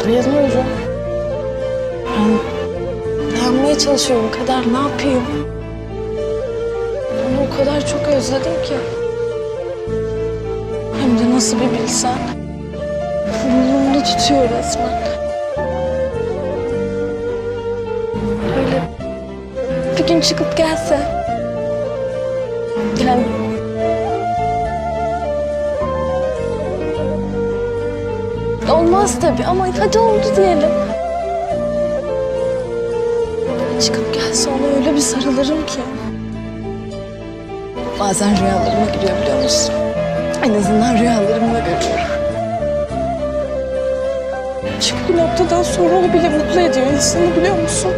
Dayanıyorum. Ben dayanmaya çalışıyorum Kader. Ne yapayım? Onu o kadar çok özledim ki. Hem de nasıl bir bilsen. Burnumda tutuyor resmen. Böyle bir gün çıkıp gelse. Yani olmaz tabii ama hadi oldu diyelim. Çıkıp gelse ona öyle bir sarılırım ki. Bazen rüyalarıma giriyor biliyor musun? En azından rüyalarımda görüyorum. Çünkü bir noktadan sonra o bile mutlu ediyor insanı biliyor musun?